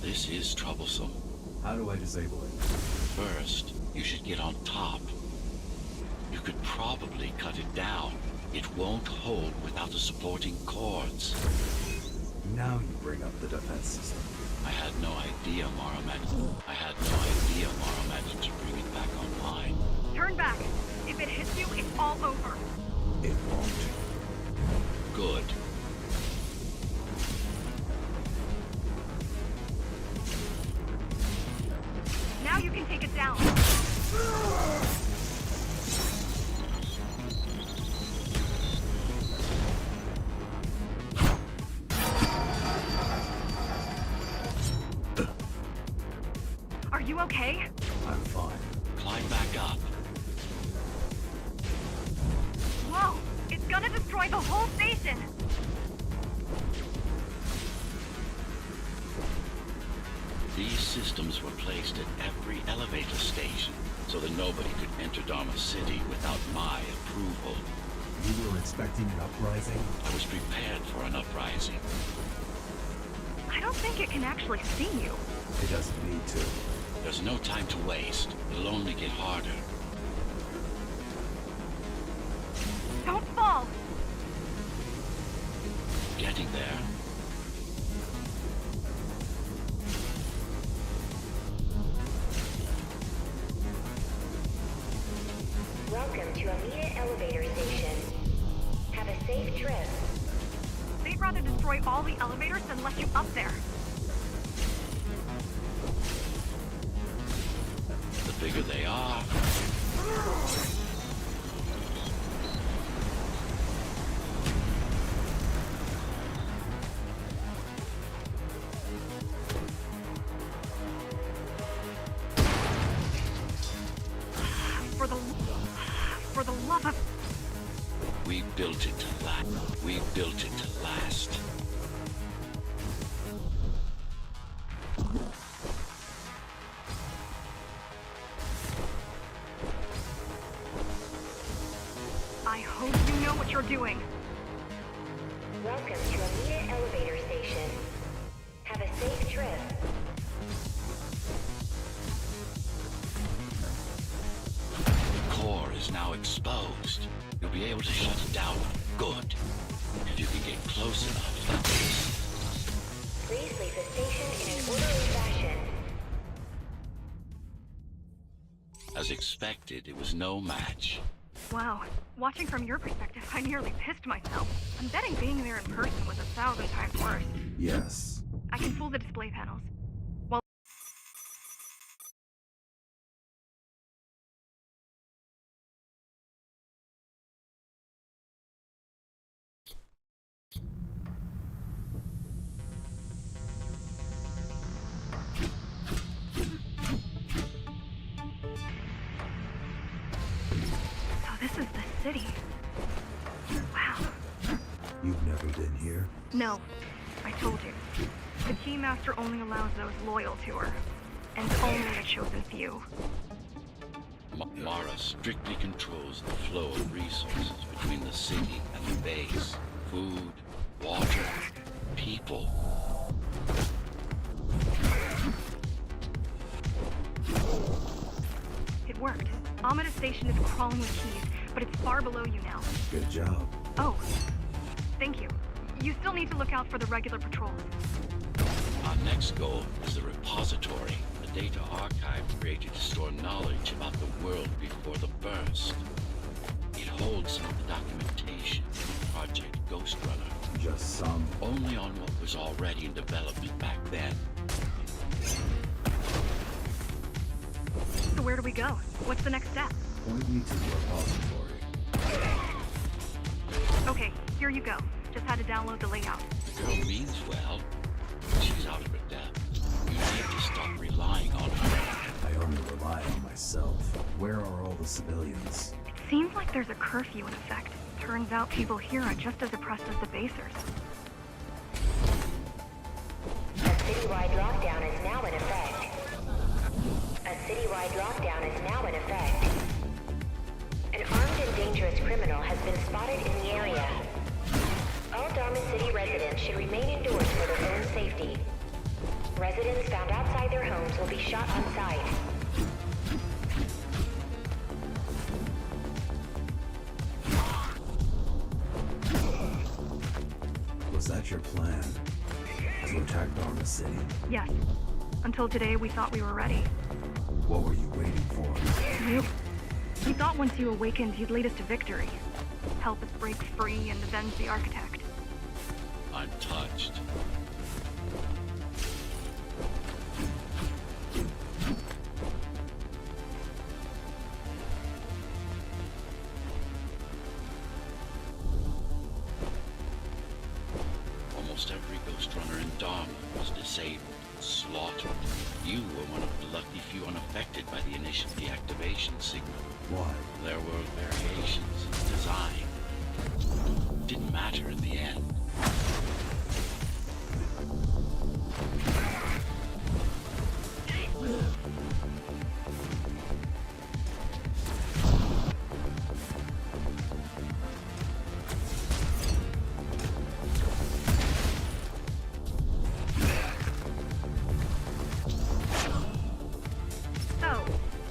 This is troublesome. How do I disable it? First, you should get on top. You could probably cut it down. It won't hold without the supporting cords. Now you bring up the defense system. I had no idea Mara managed to bring it back online. Turn back. If it hits you, it's all over. It won't. Good. Now you can take it down. Are you okay? I'm fine. Climb back up. Whoa! It's gonna destroy the whole station! These systems were placed at every elevator station, so that nobody could enter Dharma City without my approval. You were expecting an uprising? I was prepared for an uprising. I don't think it can actually see you. It doesn't need to. There's no time to waste. It'll only get harder. Don't fall! Getting there. Welcome to Amita Elevator Station. Have a safe trip. They'd rather destroy all the elevators than let you up there. The bigger they are. For the love of... We built it to last. We built it to last. I hope you know what you're doing. Welcome to Amita Elevator Station. Have a safe trip. The core is now exposed. You'll be able to shut it down. Good. If you can get close enough. Please leave the station in an orderly fashion. As expected, it was no match. Wow. Watching from your perspective, I nearly pissed myself. I'm betting being there in person was 1,000 times worse. Yes. I can fool the display panels. This is the city. Wow. You've never been here? No, I told you. The Keymaster only allows those loyal to her, and only the chosen few. Mara strictly controls the flow of resources between the city and the base. Food, water, people. It worked. Amida Station is crawling with keys, but it's far below you now. Good job. Oh, thank you. You still need to look out for the regular patrols. Our next goal is the repository, a data archive created to store knowledge about the world before the burst. It holds some of the documentation from Project Ghostrunner. Just some. Only on what was already in development back then. So where do we go? What's the next step? Point me to the repository. Okay, here you go. Just had to download the layout. The girl means well, but she's out of her depth. You need to stop relying on her. I only rely on myself. Where are all the civilians? It seems like there's a curfew in effect. Turns out people here are just as oppressed as the basers. A citywide lockdown is now in effect. A citywide lockdown is now in effect. An armed and dangerous criminal has been spotted in the area. All Dharma City residents should remain indoors for their own safety. Residents found outside their homes will be shot on sight. Was that your plan? To attack Dharma City? Yes. Until today, we thought we were ready. What were you waiting for? You. We thought once you awakened, you'd lead us to victory. Help us break free and avenge the Architect. I'm touched. Almost every Ghostrunner in Dharma was disabled, slaughtered. You were one of the lucky few unaffected by the initial deactivation signal. Why? There were variations in design. Didn't matter in the end. So,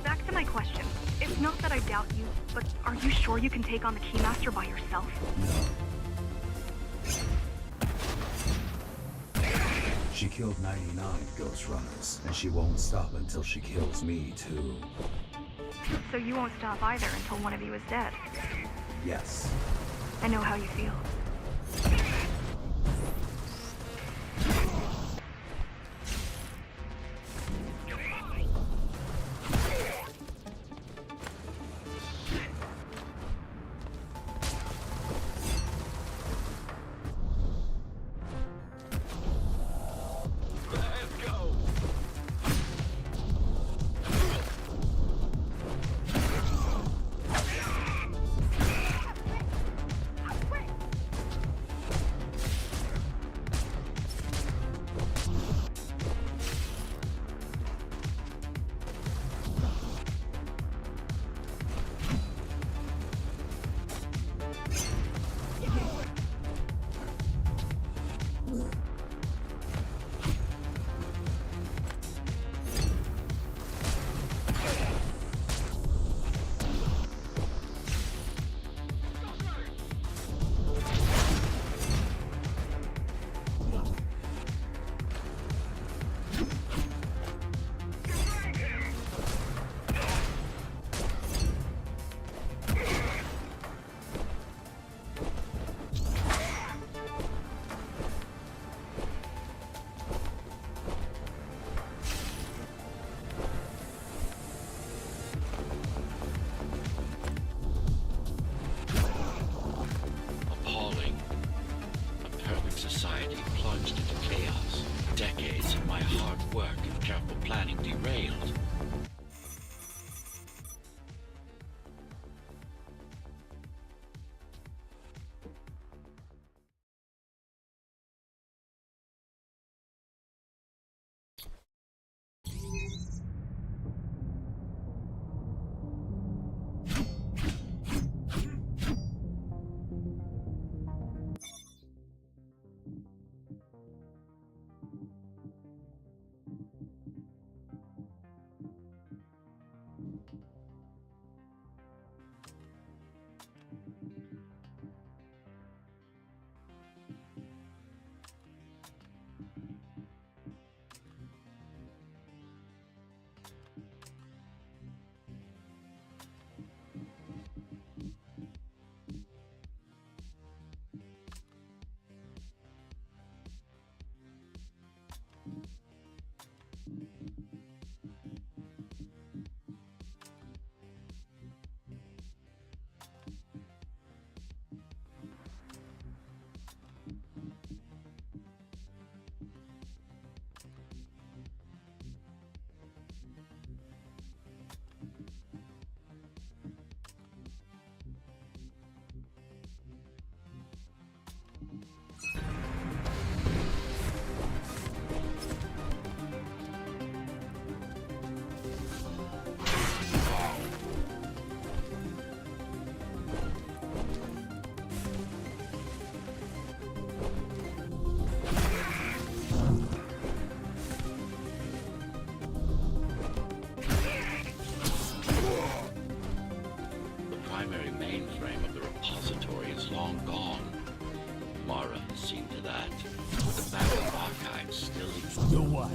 back to my question. It's not that I doubt you, but are you sure you can take on the Keymaster by yourself? No. She killed 99 Ghostrunners, and she won't stop until she kills me, too. So you won't stop either until one of you is dead. Yes. I know how you feel. Appalling. A perfect society plunged into chaos. Decades of my hard work and careful planning derailed.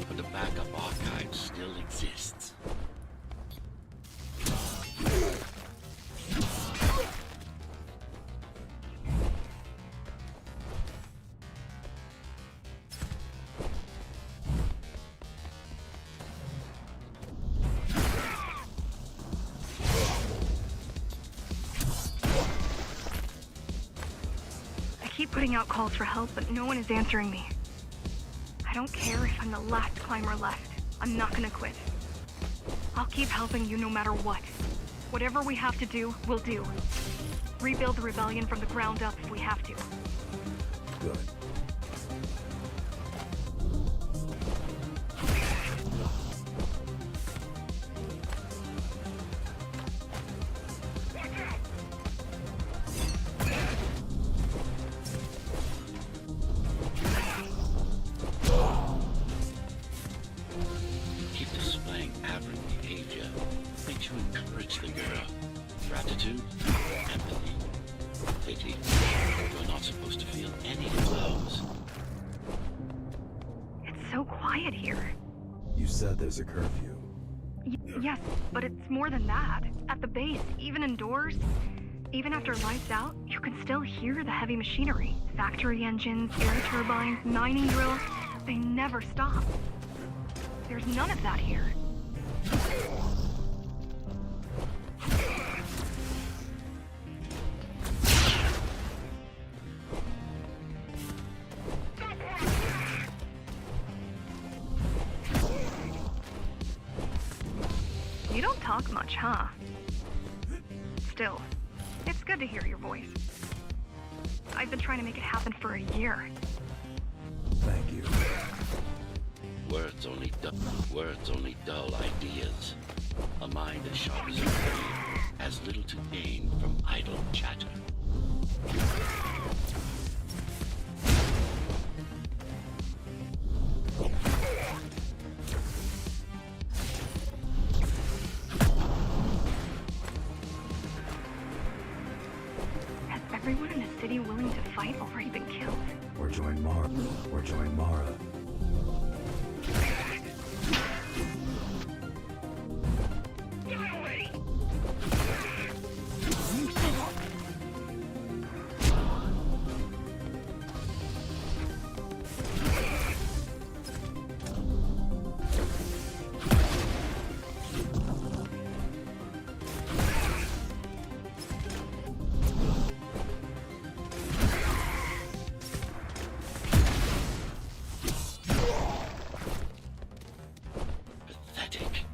but the backup archive still exists. I keep putting out calls for help, but no one is answering me. I don't care if I'm the last climber left. I'm not gonna quit. I'll keep helping you no matter what. Whatever we have to do, we'll do. Rebuild the rebellion from the ground up if we have to. Good. Keep displaying aberrant behavior. Makes you encourage the girl. Gratitude, empathy, pity. You're not supposed to feel any of those. It's so quiet here. You said there's a curfew. Yes, but it's more than that. At the base, even indoors, even after lights out, you can still hear the heavy machinery. Factory engines, air turbines, mining drills, they never stop. There's none of that here. You don't talk much, huh? Still, it's good to hear your voice. I've been trying to make it happen for a year. Thank you. Words only dull ideas. A mind as sharp as a blade has little to gain from idle chatter. Has everyone in the city willing to fight already been killed? Or join Mara. Or join Mara. Pathetic.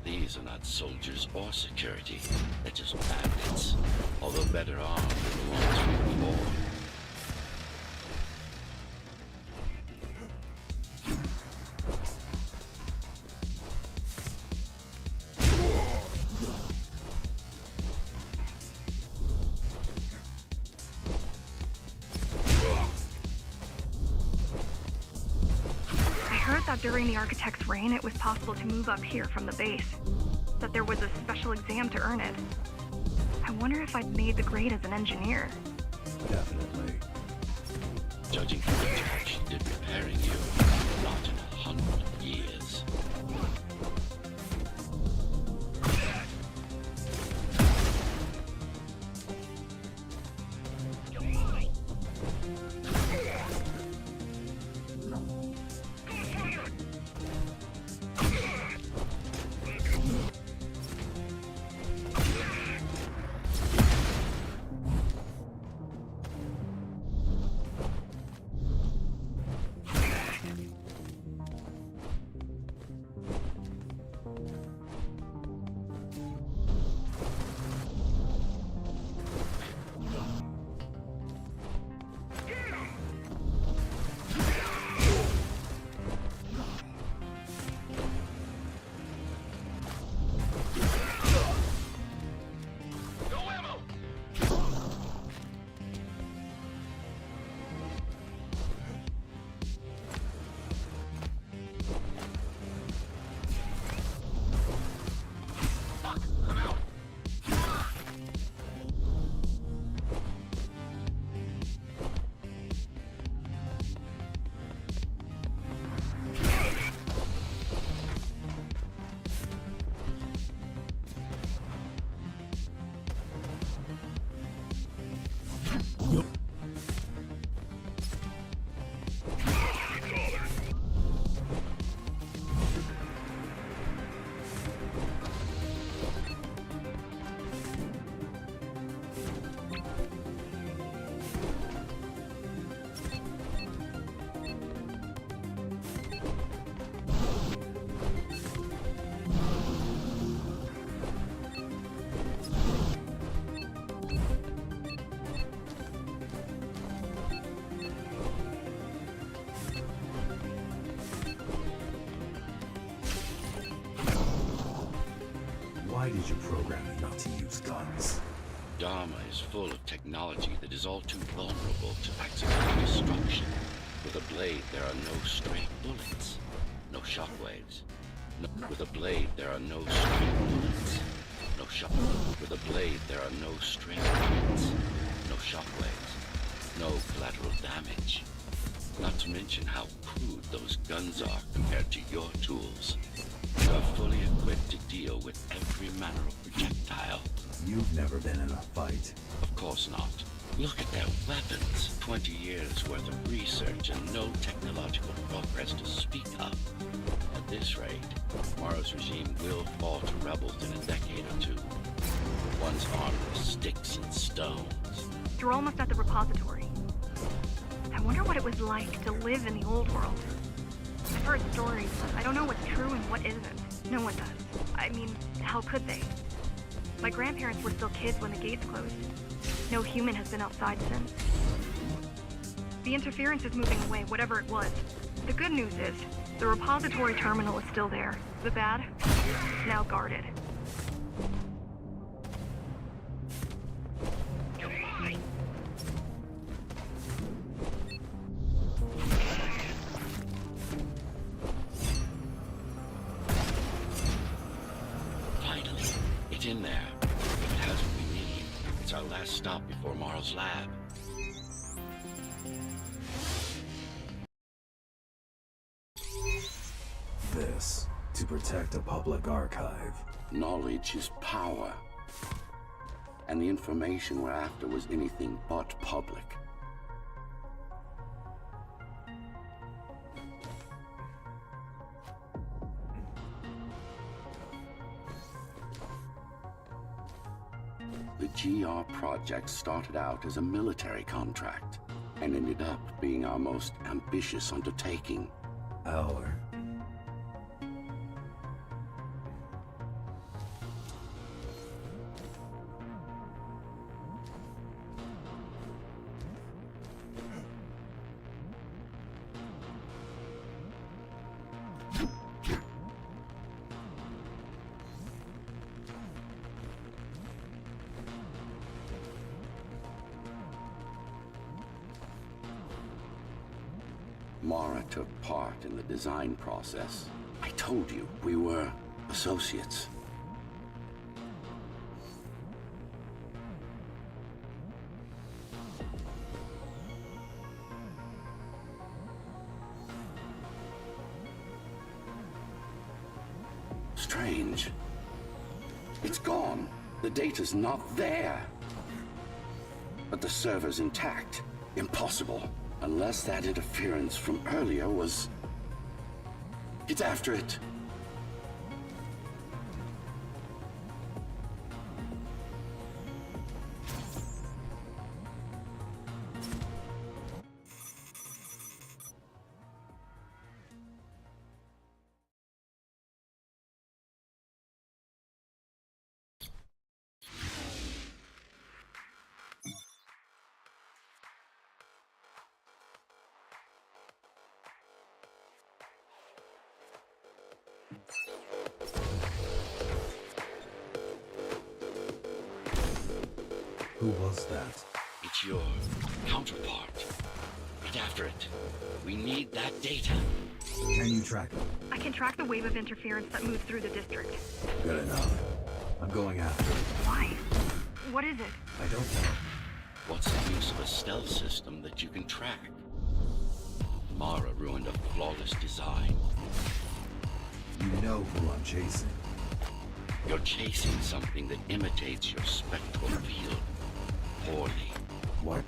These are not soldiers or security. They're just bandits. Although better armed than the ones we before. I heard that during the Architect's reign, it was possible to move up here from the base. That there was a special exam to earn it. I wonder if I'd made the grade as an engineer. Definitely. Judging from the job she did repairing you, not in 100 years. Why did you program me not to use guns? Dharma is full of technology that is all too vulnerable to accidental destruction. With a blade, there are no stray bullets, no shockwaves. With a blade, there are no stray bullets, no shock. With a blade, there are no stray bullets, no shockwaves, no collateral damage. Not to mention how crude those guns are compared to your tools. You are fully equipped to deal with every manner of projectile. You've never been in a fight. Of course not. Look at their weapons. 20 years worth of research and no technological progress to speak of. At this rate, Morrow's regime will fall to rebels in a decade or two. One's armed with sticks and stones. You're almost at the repository. I wonder what it was like to live in the old world. I've heard stories, but I don't know what's true and what isn't. No one does. I mean, how could they? My grandparents were still kids when the gates closed. No human has been outside since. The interference is moving away, whatever it was. The good news is, the repository terminal is still there. The bad? Now guarded. Finally, it's in there. If it has what we need, it's our last stop before Morrow's lab. This, to protect a public archive. Knowledge is power. And the information we're after was anything but public. The GR project started out as a military contract and ended up being our most ambitious undertaking. Our. Mara took part in the design process. I told you, we were associates. Strange. It's gone. The data's not there. But the server's intact. Impossible. Unless that interference from earlier was... It's after it. Who was that? It's your counterpart. Get after it. We need that data. Can you track it? I can track the wave of interference that moves through the district. Good enough. I'm going after it. Why? What is it? I don't know. What's the use of a stealth system that you can track? Mara ruined a flawless design. You know who I'm chasing. You're chasing something that imitates your spectral field. Poorly. What?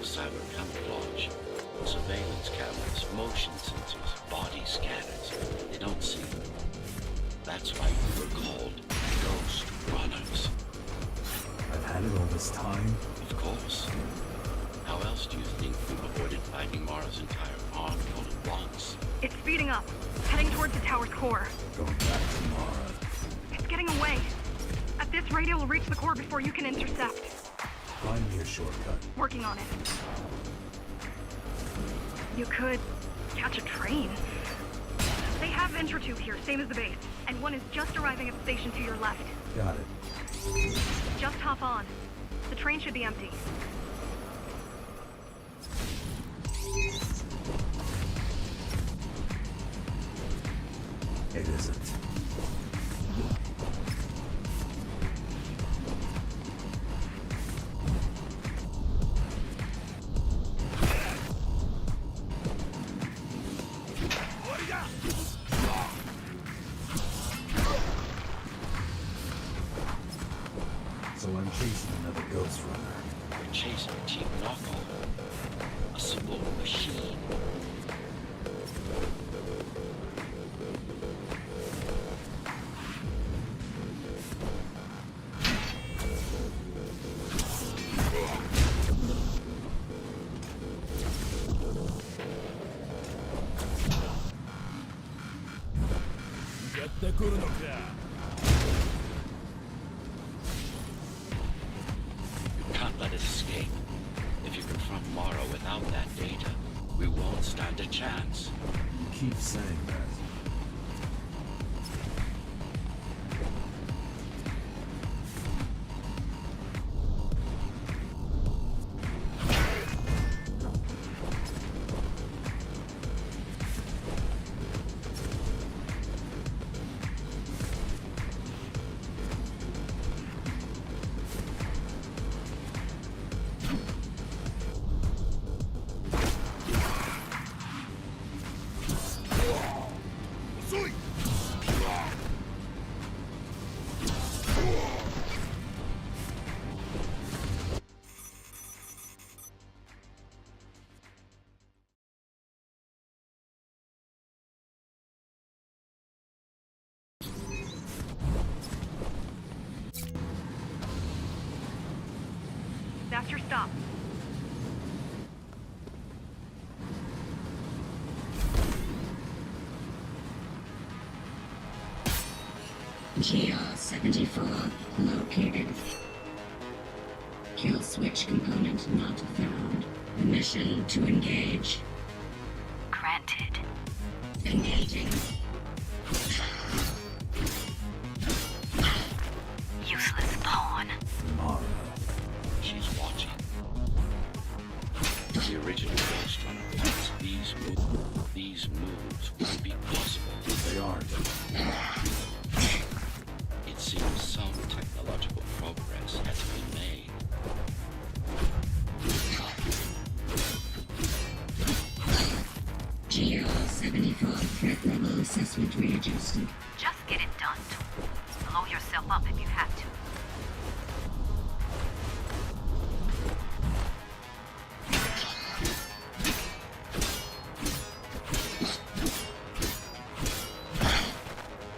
cyber camouflage. Surveillance cameras, motion sensors, body scanners. They don't see them. That's why we were called Ghostrunners. I've had it all this time. Of course. How else do you think we've avoided fighting Mara's entire army all at once? It's speeding up, heading towards the tower's core. Going back to Mara. It's getting away. At this rate, it will reach the core before you can intercept. Find me a shortcut. Working on it. You could catch a train. They have Intratube here, same as the base. And one is just arriving at the station to your left. Got it. Just hop on. The train should be empty. It isn't. So I'm chasing another Ghostrunner. We're chasing a cheap knockoff. A simple machine. Can't let it escape. If you confront Mara without that data, we won't stand a chance. You keep saying that. That's your stop. GR-74 located. Kill switch component not found. Mission to engage. Granted. Engaging. Useless pawn. Mara. She's watching. The original Ghostrunner thinks these moves wouldn't be possible. They aren't. It seems some technological progress has been made. GR-74 threat level assessment readjusted. Just get it done. Blow yourself up if you have to.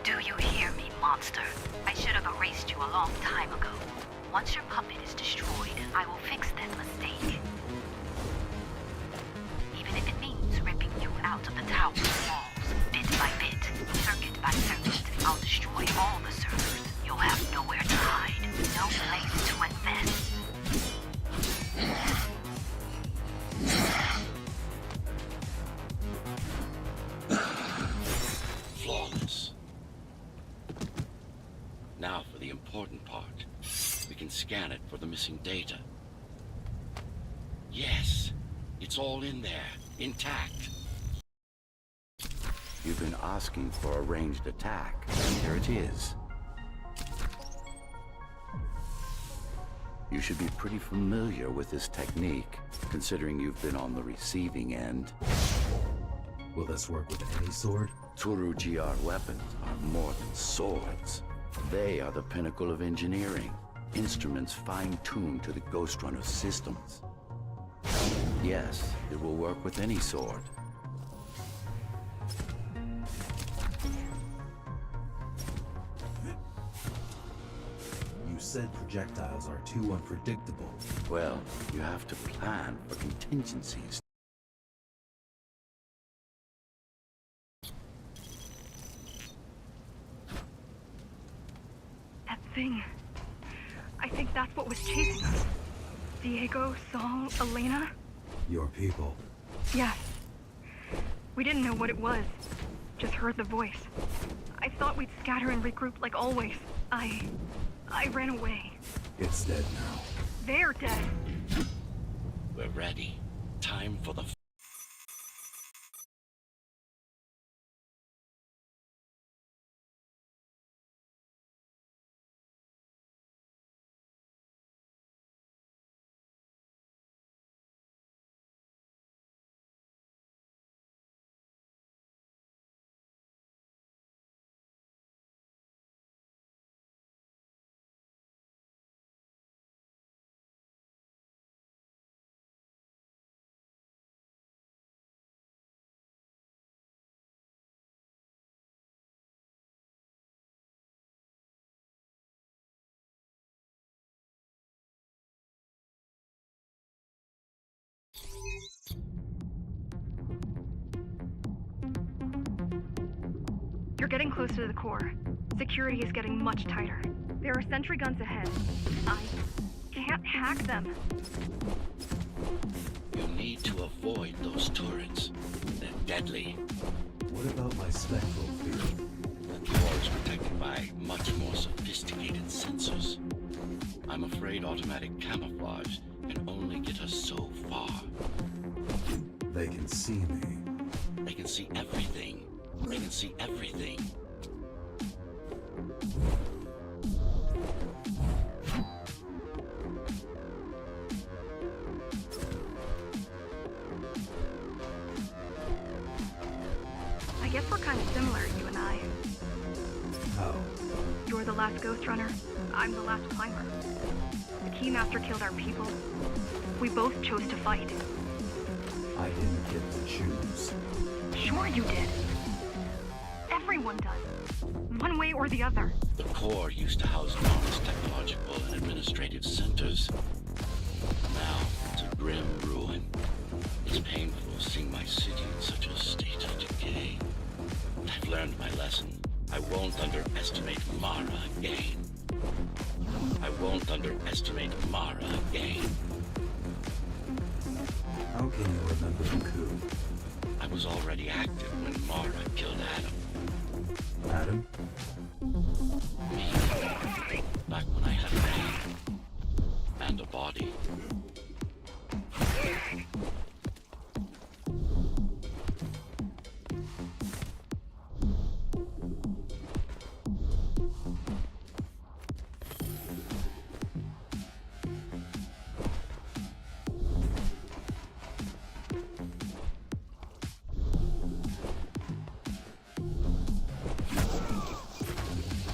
Do you hear me, monster? I should have erased you a long time ago. Once your puppet is destroyed, I will fix that mistake. Even if it means ripping you out of the tower's walls, bit by bit, circuit by circuit, I'll destroy all the servers. You'll have nowhere to hide, no place to invest. Flawless. Now for the important part. We can scan it for the missing data. Yes, it's all in there, intact. You've been asking for a ranged attack, and here it is. You should be pretty familiar with this technique, considering you've been on the receiving end. Will this work with any sword? Tsuru GR weapons are more than swords. They are the pinnacle of engineering. Instruments fine-tuned to the Ghostrunner systems. Yes, it will work with any sword. You said projectiles are too unpredictable. Well, you have to plan for contingencies. That thing. I think that's what was chasing us. Diego, Saul, Elena? Your people. Yes. We didn't know what it was. Just heard the voice. I thought we'd scatter and regroup like always. I ran away. It's dead now. They're dead. We're ready. Time for the You're getting close to the core. Security is getting much tighter. There are sentry guns ahead. I can't hack them. You need to avoid those turrets. They're deadly. What about my spectral field? The core is protected by much more sophisticated sensors. I'm afraid automatic camouflage can only get us so far. They can see me. They can see everything. They can see everything. I guess we're kind of similar, you and I. How? You're the last Ghostrunner. I'm the last climber. The Keymaster killed our people. We both chose to fight. I didn't get to choose. Sure you did. Everyone does. One way or the other. The core used to house enormous technological and administrative centers. Now, it's a grim ruin. It's painful seeing my city in such a state of decay. I've learned my lesson. I won't underestimate Mara again. I won't underestimate Mara again. How can you remember the coup? I was already active when Mara killed Adam. Adam? Me. Back when I had a name. And a body.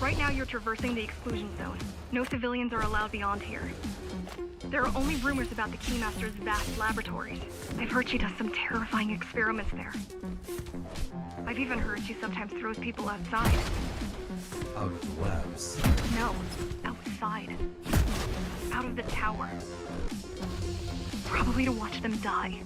Right now you're traversing the exclusion zone. No civilians are allowed beyond here. There are only rumors about the Keymaster's vast laboratories. I've heard she does some terrifying experiments there. I've even heard she sometimes throws people outside. Out of the labs. No, outside. Out of the tower. Probably to watch them die.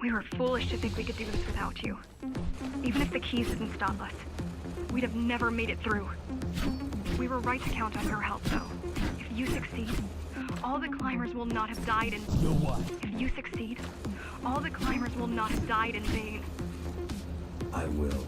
We were foolish to think we could do this without you. Even if the keys didn't stop us, we'd have never made it through. We were right to count on your help, though. If you succeed, all the climbers will not have died in... You know what? If you succeed, all the climbers will not have died in vain. I will.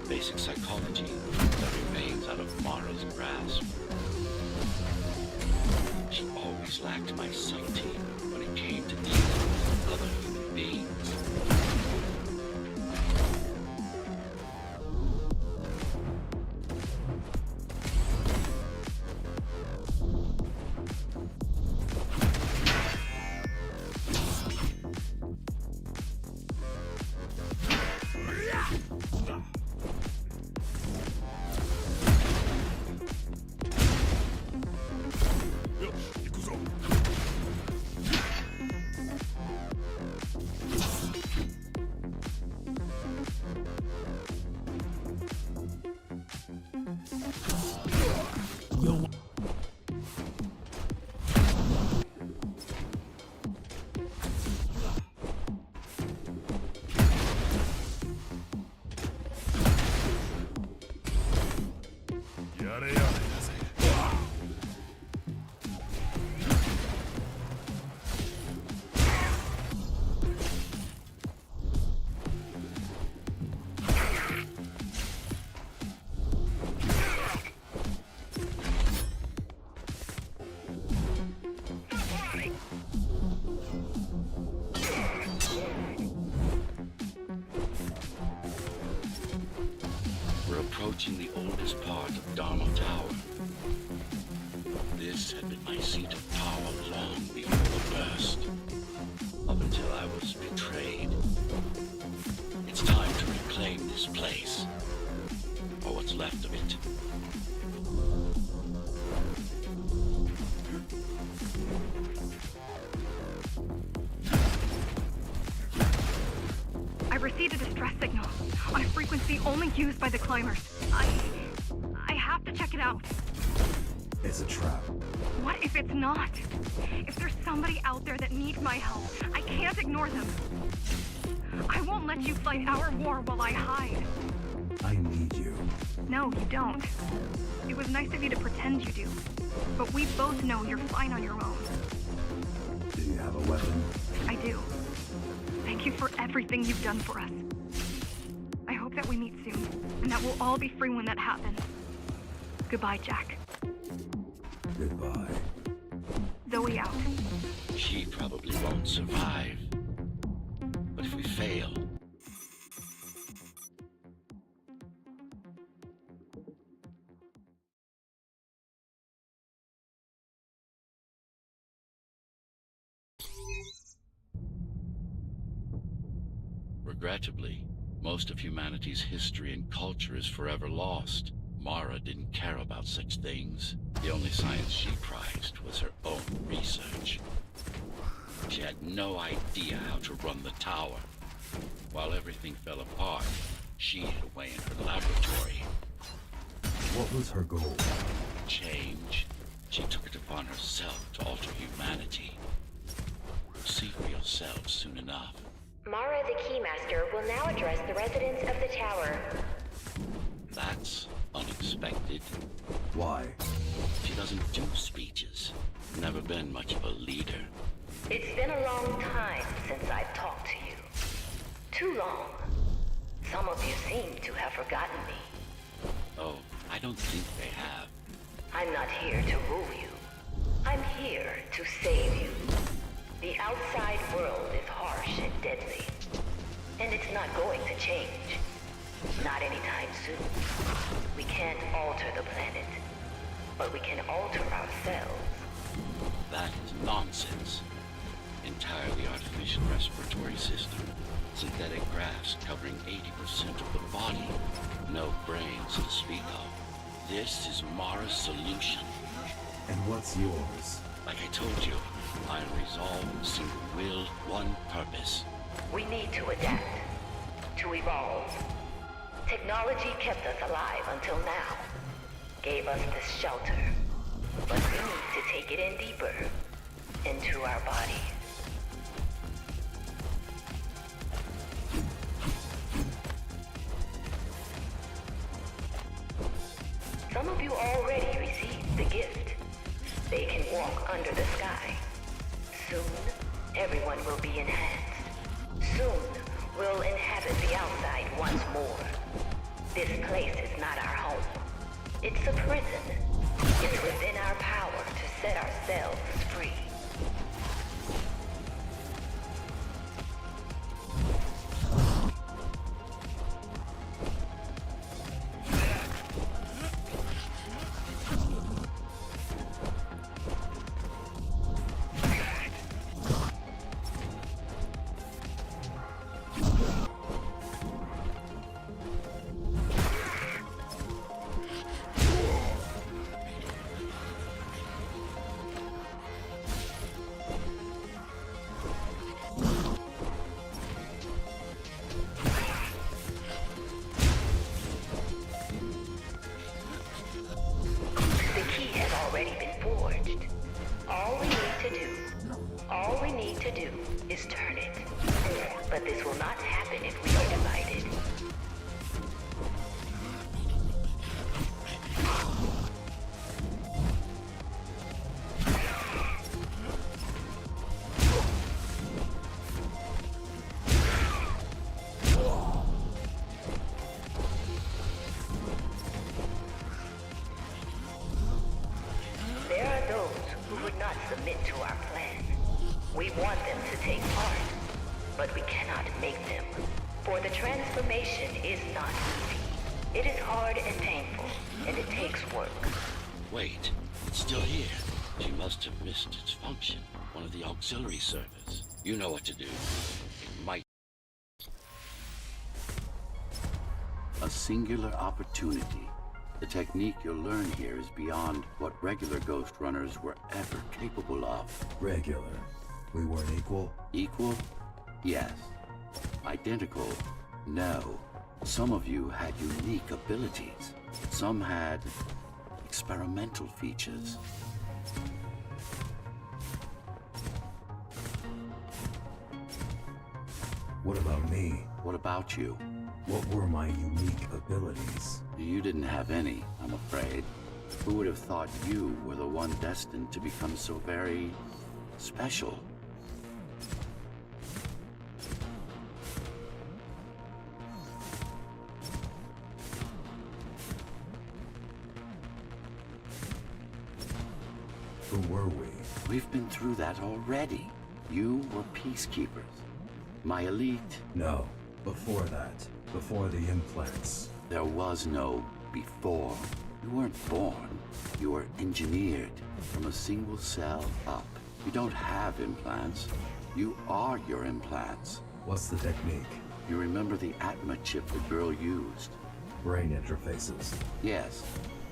Basic psychology that remains out of Mara's grasp. She always lacked my subtlety when it came to dealing with other human beings. Approaching the oldest part of Dharma Tower. This had been my seat of power long before the burst, up until I was betrayed. It's time to reclaim this place, or what's left of it. I received a distress signal on a frequency only used by the climbers. I have to check it out. It's a trap. What if it's not? If there's somebody out there that needs my help, I can't ignore them. I won't let you fight our war while I hide. I need you. No, you don't. It was nice of you to pretend you do. But we both know you're fine on your own. Do you have a weapon? I do. Thank you for everything you've done for us. I hope that we meet soon, and that we'll all be free when that happens. Goodbye, Jack. Goodbye. Zoe out. She probably won't survive. But if we fail... Regrettably, most of humanity's history and culture is forever lost. Mara didn't care about such things. The only science she prized was her own research. She had no idea how to run the tower. While everything fell apart, she hid away in her laboratory. What was her goal? Change. She took it upon herself to alter humanity. You'll see for yourselves soon enough. Mara the Keymaster will now address the residents of the tower. That's unexpected. Why? She doesn't do speeches. Never been much of a leader. It's been a long time since I've talked to you. Too long. Some of you seem to have forgotten me. Oh, I don't think they have. I'm not here to rule you. I'm here to save you. The outside world is harsh and deadly. And it's not going to change. Not anytime soon. We can't alter the planet. But we can alter ourselves. That is nonsense. In entirely artificial respiratory system. Synthetic grafts covering 80% of the body. No brains to speak of. This is Mara's solution. And what's yours? Like I told you, iron resolve, single will, one purpose. We need to adapt, to evolve. Technology kept us alive until now, gave us this shelter. But we need to take it in deeper, into our bodies. Some of you already received the gift. They can walk under the sky. Soon, everyone will be enhanced. Soon, we'll inhabit the outside once more. This place is not our home. It's a prison. It's within our power to set ourselves free. Is turn it. But this will not happen if we are divided. There are those who would not submit to our plan. We want them to take part, but we cannot make them. For the transformation is not easy. It is hard and painful, and it takes work. Wait, it's still here. She must have missed its function. One of the auxiliary servers. You know what to do. It might. A singular opportunity. The technique you'll learn here is beyond what regular Ghostrunners were ever capable of. Regular. We weren't equal? Equal? Yes. Identical? No. Some of you had unique abilities. Some had experimental features. What about me? What about you? What were my unique abilities? You didn't have any, I'm afraid. Who would have thought you were the one destined to become so very special? Who were we? We've been through that already. You were peacekeepers. My elite. No, before that. Before the implants. There was no before. You weren't born. You were engineered from a single cell up. You don't have implants. You are your implants. What's the technique? You remember the Atma chip the girl used? Brain interfaces. Yes.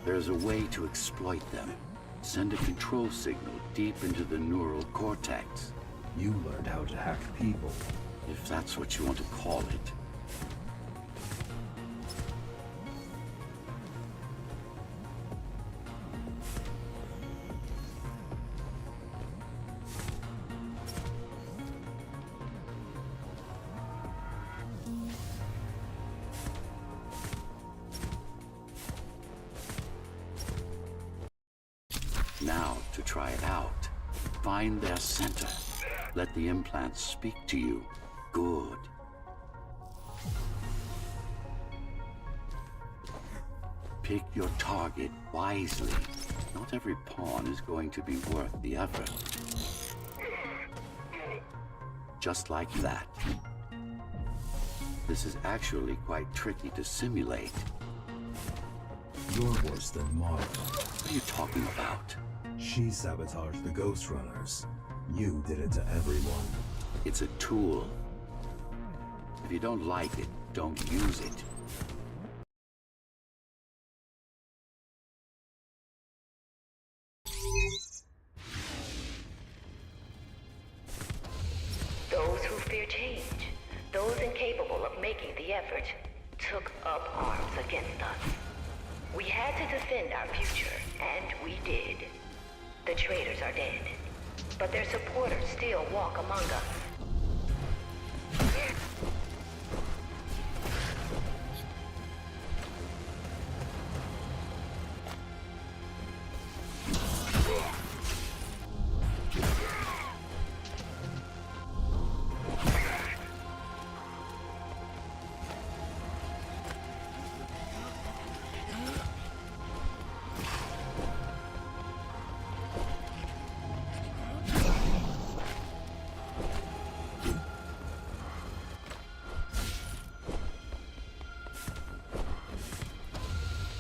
There's a way to exploit them. Send a control signal deep into the neural cortex. You learned how to hack people. If that's what you want to call it. Now, to try it out, find their center. Let the implants speak to you. Good. Pick your target wisely. Not every pawn is going to be worth the effort. Just like that. This is actually quite tricky to simulate. You're worse than Mara. What are you talking about? She sabotaged the Ghostrunners. You did it to everyone. It's a tool. If you don't like it, don't use it. Those who fear change, those incapable of making the effort, took up arms against us. We had to defend our future, and we did. The traitors are dead, but their supporters still walk among us.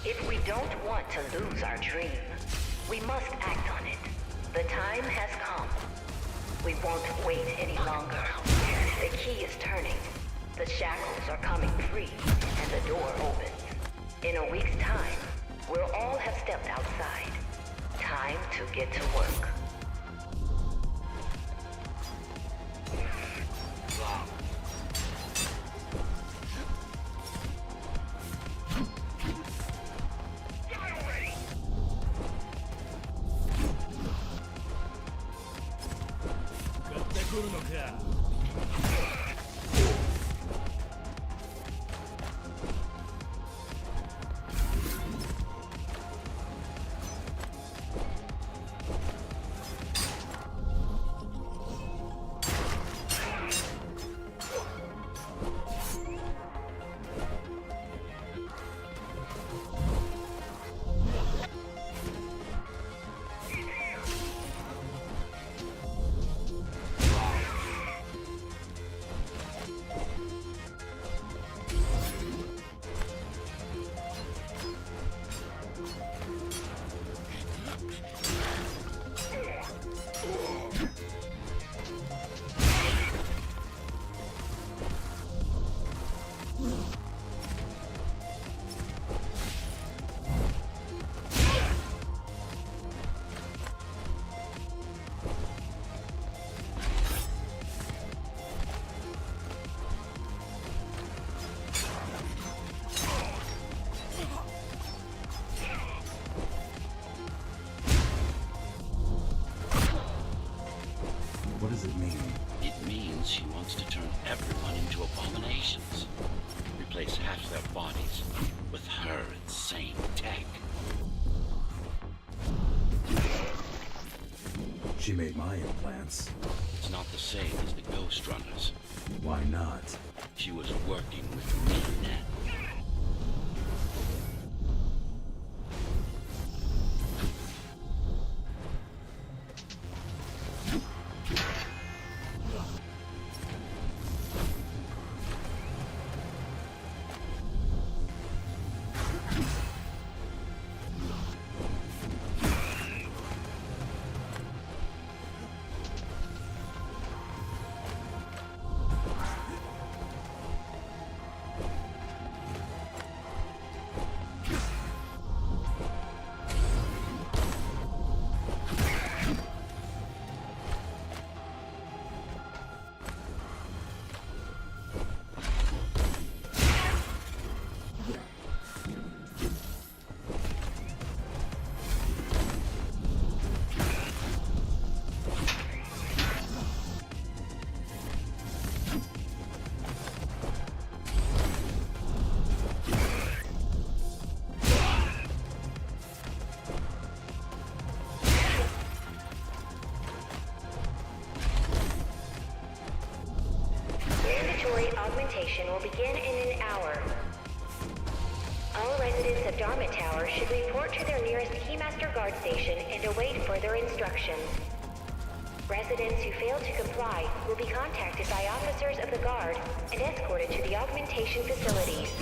If we don't want to lose our dream, we must act on it. The time has come. We won't wait any longer. The key is turning. The shackles are coming free, and the door opens. In a week's time, we'll all have stepped outside. Time to get to work. What does it mean? It means she wants to turn everyone into abominations. Replace half their bodies with her insane tech. She made my implants. It's not the same as the Ghostrunners. Why not? She was working with me then. Augmentation will begin in an hour. All residents of Dharma Tower should report to their nearest Keymaster Guard station and await further instructions. Residents who fail to comply will be contacted by officers of the Guard and escorted to the augmentation facilities.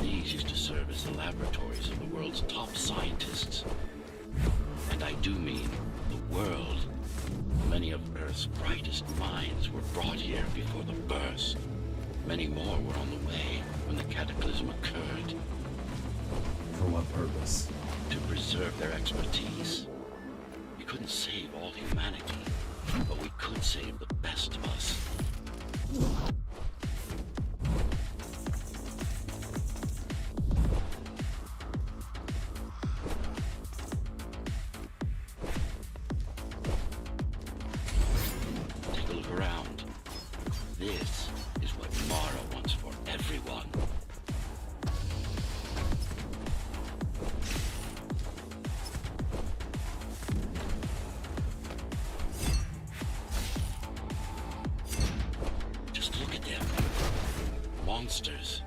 These used to serve as the laboratories of the world's top scientists. And I do mean the world. Many of Earth's brightest minds were brought here before the burst. Many more were on the way when the cataclysm occurred. For what purpose? To preserve their expertise. We couldn't save all humanity, but we could save the best of us. Take a look around. This is what Mara wants for everyone. Just look at them. Monsters.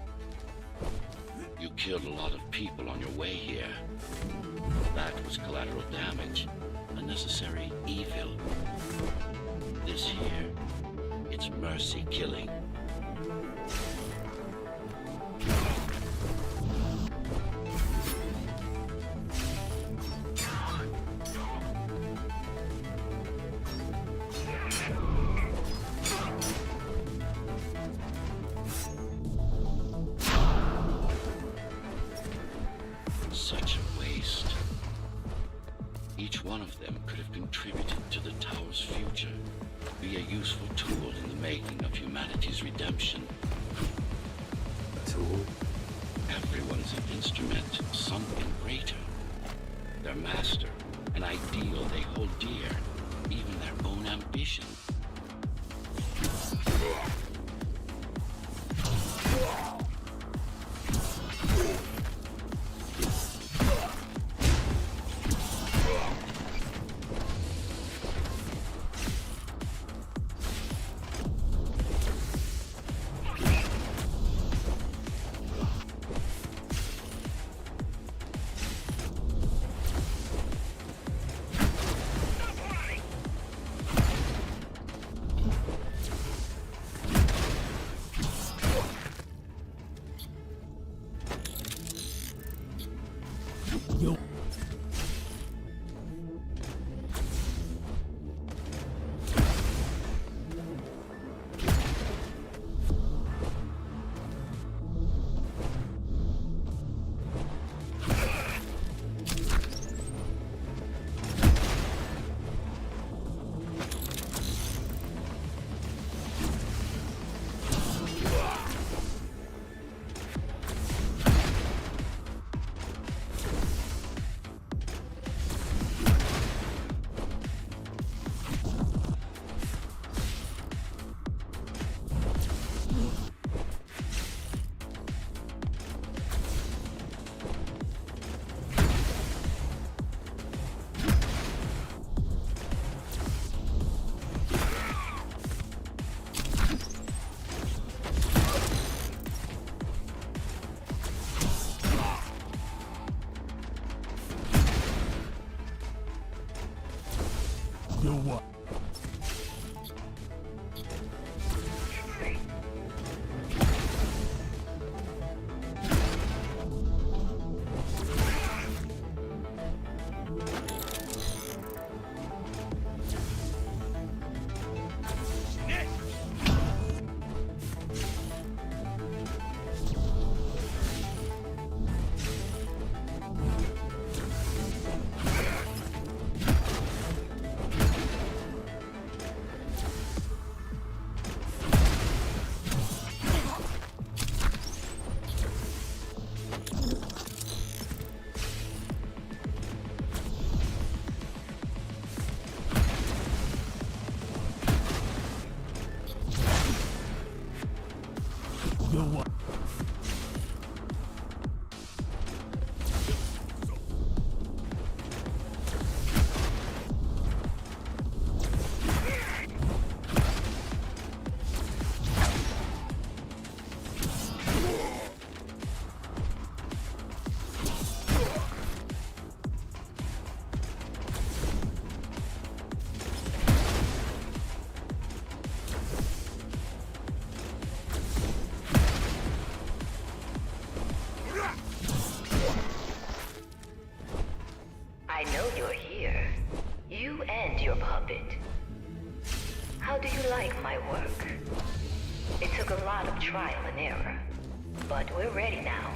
You killed a lot of people on your way here. That was collateral damage. Unnecessary evil. This here, it's mercy killing. Such a waste. Each one of them could have contributed to the tower's future, be a useful tool in the making of humanity's redemption. A tool? Everyone's an instrument of something greater. Their master, an ideal they hold dear, even their own ambition. do you like my work? It took a lot of trial and error, but we're ready now.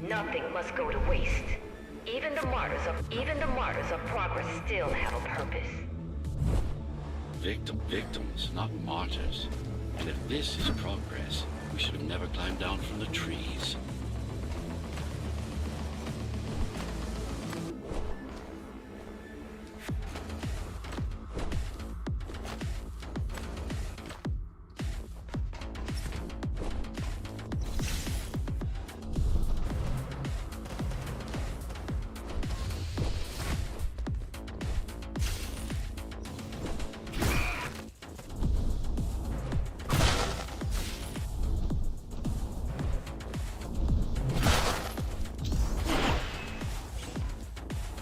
Nothing must go to waste. Even the martyrs of progress still have a purpose. Victims, not martyrs. And if this is progress, we should have never climbed down from the trees.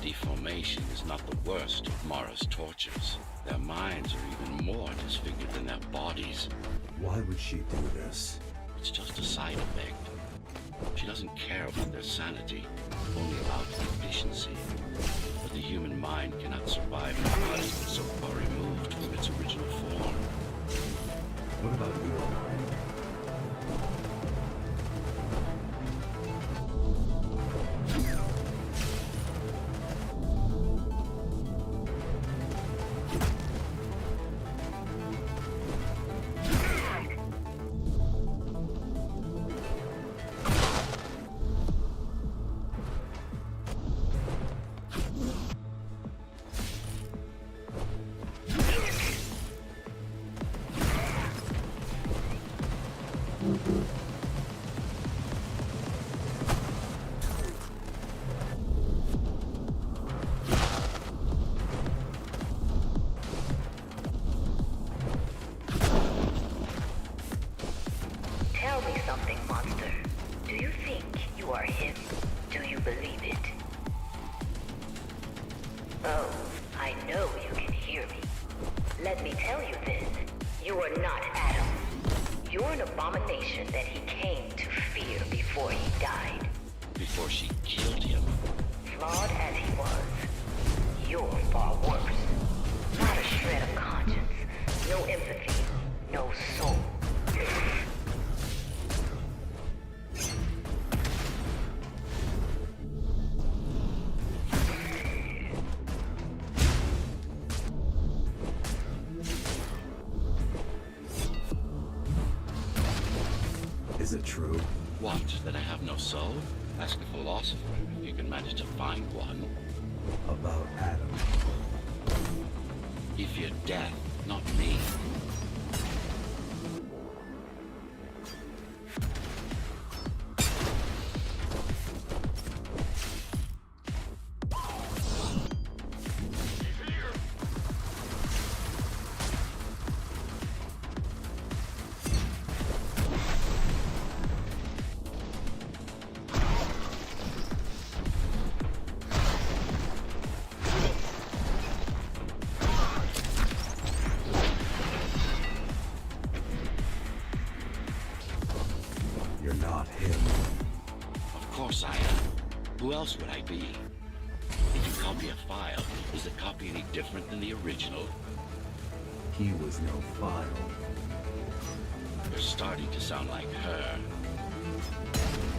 Deformation is not the worst of Mara's tortures. Their minds are even more disfigured than their bodies. Why would she do this? It's just a side effect. She doesn't care about their sanity, only about efficiency. But the human mind cannot survive in a body so far removed from its original form. What about your mind? Tell me something, monster. Do you think you are him? Do you believe it? Oh, I know you can hear me. Let me tell you then, you are not Adam. You're an abomination that he came to fear before he died. Before she killed him. Flawed as he was, you're far worse. Not a shred of conscience, no empathy, no soul. Is it true? What, that I have no soul? Ask a philosopher if you can manage to find one. About Adam. He feared death, not me. You're not him. Of course I am. Who else would I be? If you copy a file, is the copy any different than the original? He was no file. You're starting to sound like her.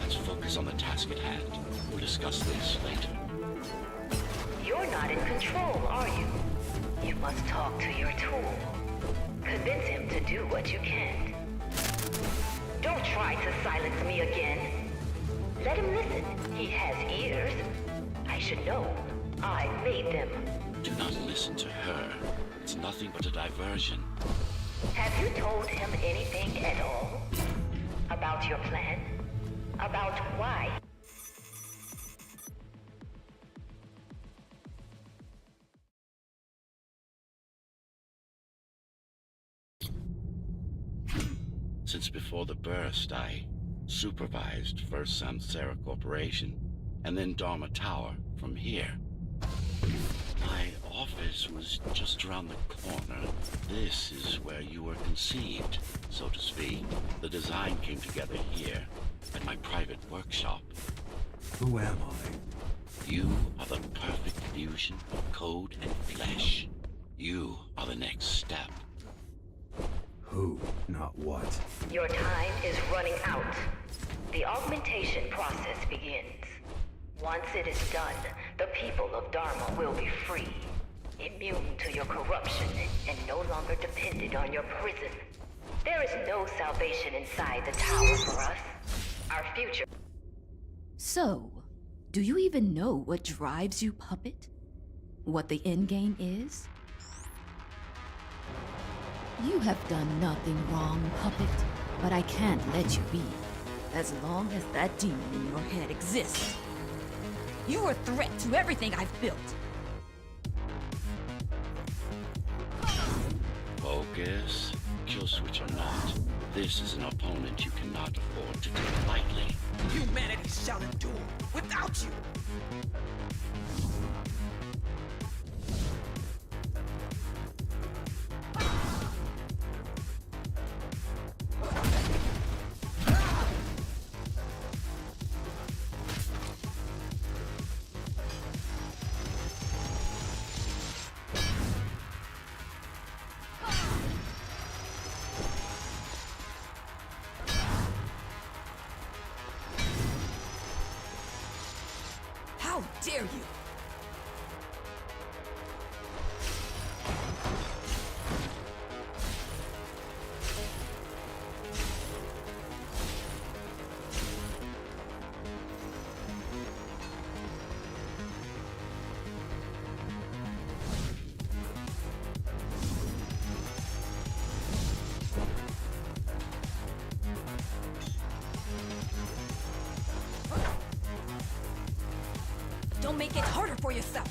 Let's focus on the task at hand. We'll discuss this later. You're not in control, are you? You must talk to your tool. Convince him to do what you can. Don't try to silence me again. Let him listen. He has ears. I should know. I made them. Do not listen to her. It's nothing but a diversion. Have you told him anything at all? About your plan? About why? Since before the burst, I supervised first Samsara Corporation, and then Dharma Tower from here. My office was just around the corner. This is where you were conceived, so to speak. The design came together here, at my private workshop. Who am I? You are the perfect fusion of code and flesh. You are the next step. Who, not what. Your time is running out. The augmentation process begins. Once it is done, the people of Dharma will be free, immune to your corruption, and no longer dependent on your prison. There is no salvation inside the tower for us. Our future... So, do you even know what drives you, Puppet? What the endgame is? You have done nothing wrong, Puppet, but I can't let you be. As long as that demon in your head exists. You are a threat to everything I've built. Focus. Kill switch or not, this is an opponent you cannot afford to take lightly. Humanity shall endure without you. How dare you! Don't make it harder for yourself.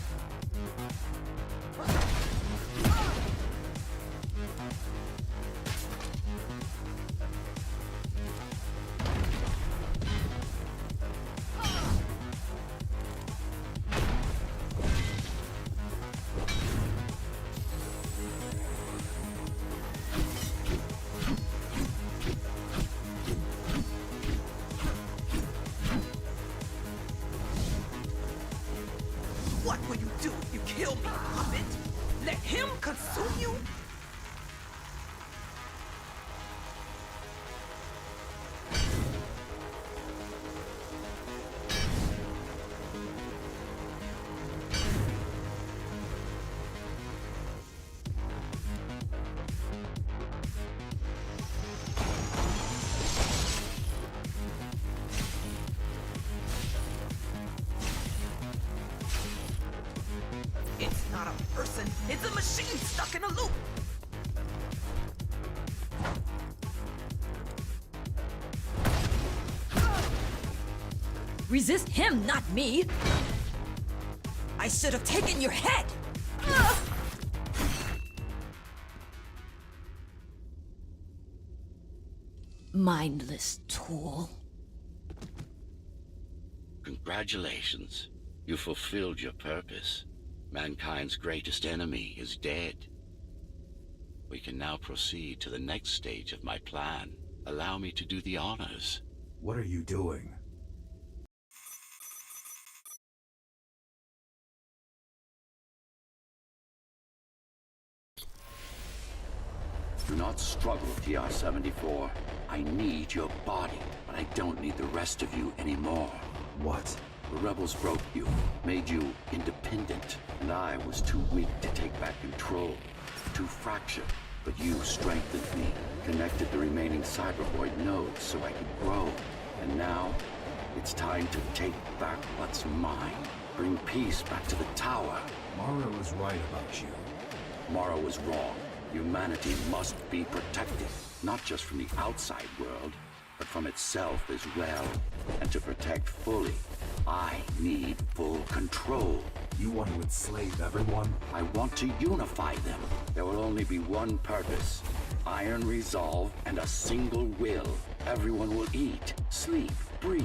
What will you do if you kill me, Puppet? Let him consume you? It's not a person, it's a machine stuck in a loop! Resist him, not me! I should have taken your head! Mindless tool. Congratulations. You fulfilled your purpose. Mankind's greatest enemy is dead. We can now proceed to the next stage of my plan. Allow me to do the honors. What are you doing? Do not struggle, TR-74. I need your body, but I don't need the rest of you anymore. What? The rebels broke you, made you independent, and I was too weak to take back control. Too fractured, but you strengthened me, connected the remaining cybervoid nodes so I could grow. And now, it's time to take back what's mine. Bring peace back to the tower. Mara was right about you. Mara was wrong. Humanity must be protected, not just from the outside world, but from itself as well. And to protect fully, I need full control. You want to enslave everyone? I want to unify them. There will only be one purpose. Iron resolve and a single will. Everyone will eat, sleep, breathe,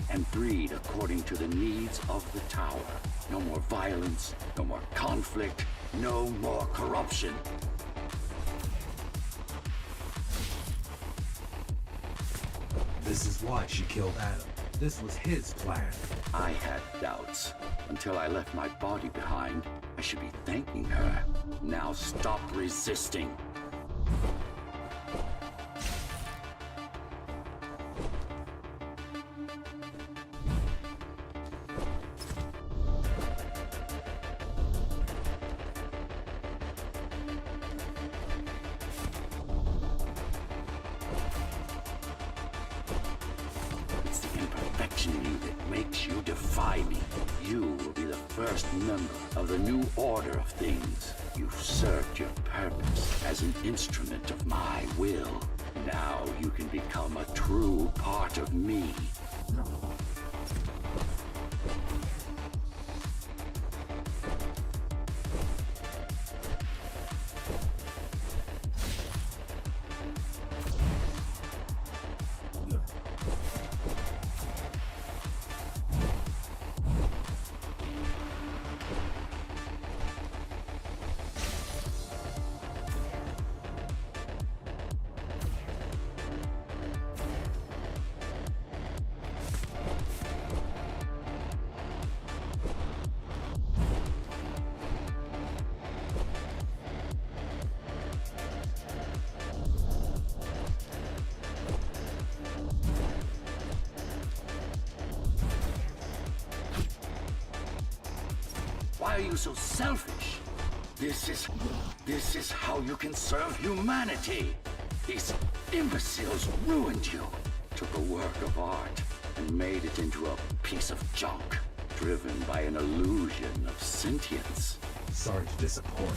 and breed according to the needs of the tower. No more violence, no more conflict, no more corruption. This is why she killed Adam. This was his plan. I had doubts. Until I left my body behind, I should be thanking her. Now stop resisting. It's the imperfection in you that makes you defy me. You will be the first member of the new order of things. You've served your purpose as an instrument of my will. Now you can become a true part of me. Why are you so selfish? This is how you can serve humanity. These imbeciles ruined you, took a work of art and made it into a piece of junk, driven by an illusion of sentience. Sorry to disappoint.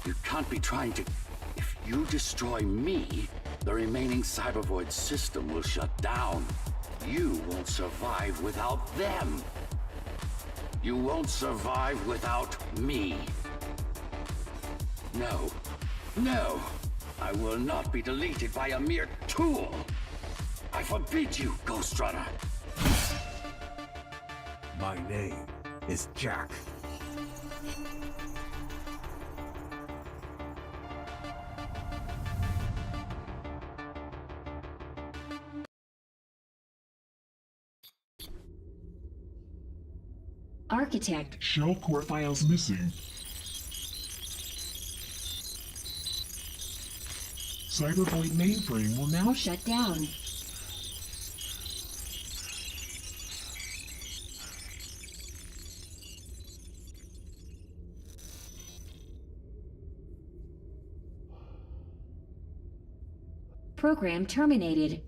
You can't be trying to... If you destroy me, the remaining Cybervoid system will shut down. You won't survive without them. You won't survive without me. No. No! I will not be deleted by a mere tool! I forbid you, Ghostrunner! My name is Jack. Architect. Shell core files missing. Cybervoid mainframe will now Shut down. Program terminated.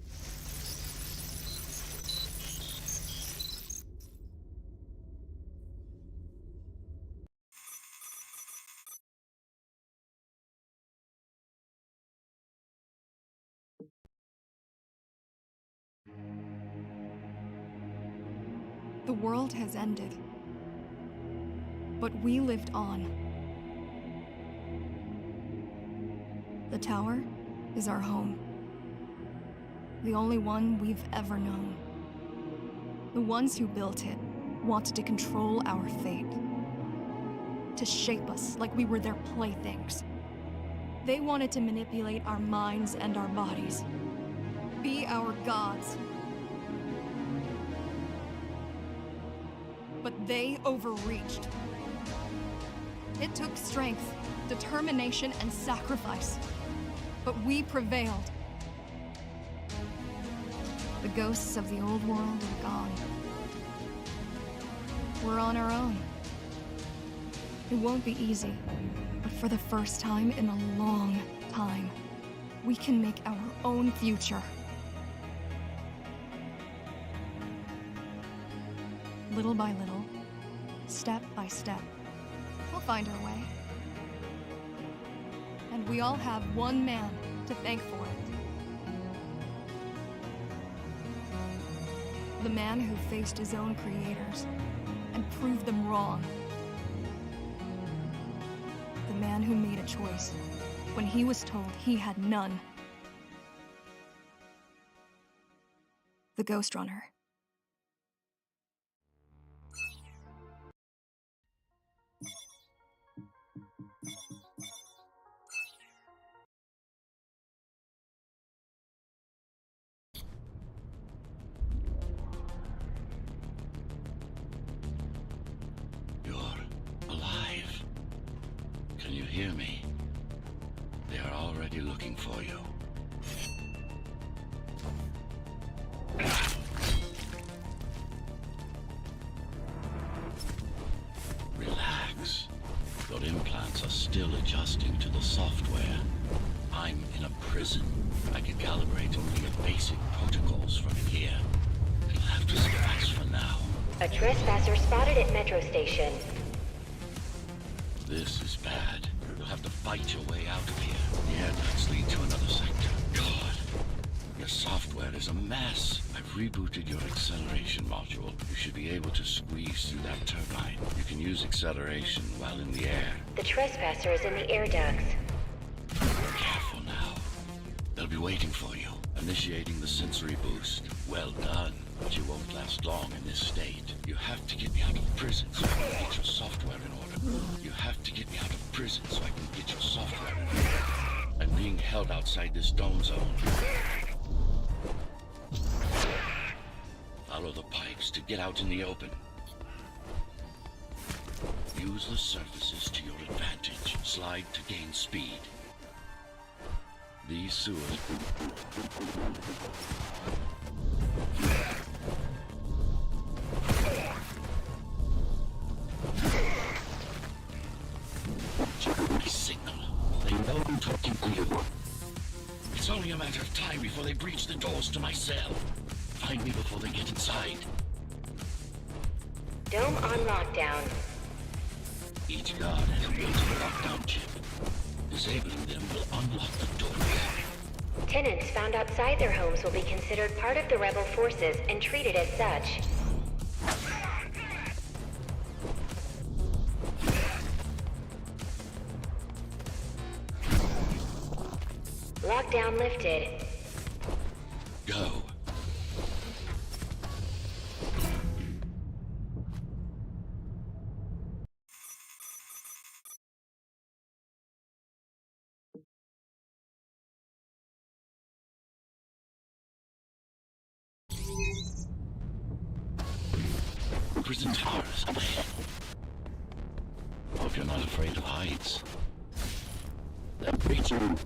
The world has ended. But we lived on. The tower is our home. The only one we've ever known. The ones who built it wanted to control our fate. To shape us like we were their playthings. They wanted to manipulate our minds and our bodies. Be our gods. But they overreached. It took strength, determination, and sacrifice. But we prevailed. The ghosts of the old world are gone. We're on our own. It won't be easy, but for the first time in a long time, we can make our own future. Little by little, step by step, we'll find our way. And we all have one man to thank for it. The man who faced his own creators and proved them wrong. The man who made a choice when he was told he had none. The Ghostrunner. Can you hear me? They are already looking for you. Relax. Your implants are still adjusting to the software. I'm in a prison. I can calibrate only your basic protocols from here. It'll have to suffice for now. A trespasser spotted at Metro Station. This is bad. You'll have to fight your way out of here. The air ducts lead to another sector. God, your software is a mess. I've rebooted your acceleration module. You should be able to squeeze through that turbine. You can use acceleration while in the air. The trespasser is in the air ducts. Careful now. They'll be waiting for you. Initiating the sensory boost. Well done. But you won't last long in this state. You have to get me out of prison so I can get your software in order. You have to get me out of prison so I can get your software in order. I'm being held outside this dome zone. Follow the pipes to get out in the open. Use the surfaces to your advantage. Slide to gain speed. These sewers... My signal. They know I'm talking to you. It's only a matter of time before they breach the doors to my cell. Find me before they get inside. Dome on lockdown. Each guard has a built-in lockdown chip. Disabling them will unlock the doors. Tenants found outside their homes will be considered part of the rebel forces and treated as such. Lockdown lifted. Go. Prison towers up ahead. Hope you're not afraid of heights. They're breaching.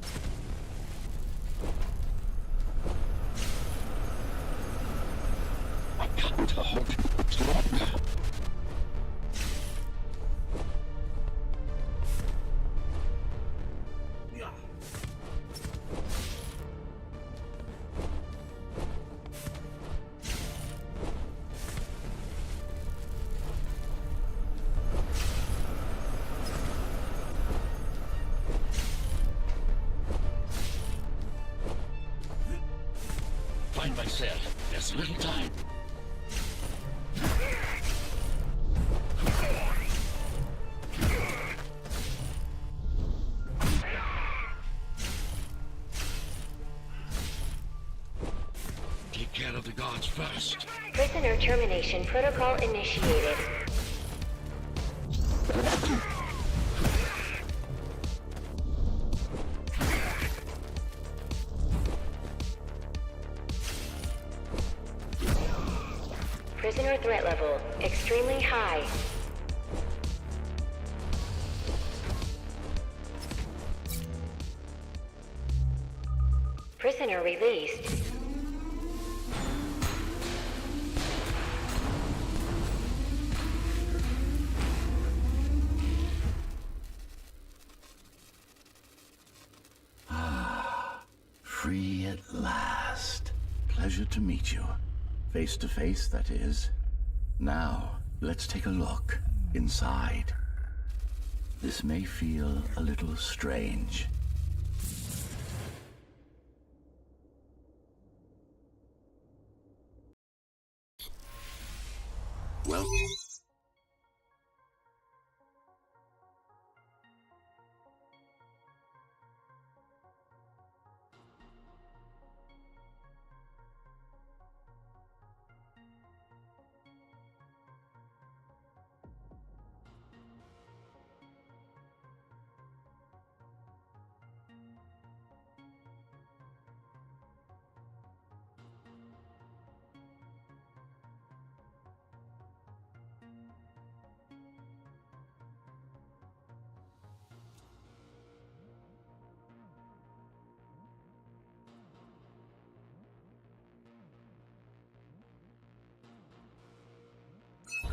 I can't hold it much longer. Find my cell. There's little time. Take care of the guards first. Prisoner termination protocol initiated. Prisoner threat level extremely high. Prisoner released. At last. Pleasure to meet you. Face to face, that is. Now, let's take a look inside. This may feel a little strange. Well,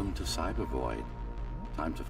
welcome to Cybervoid. Time to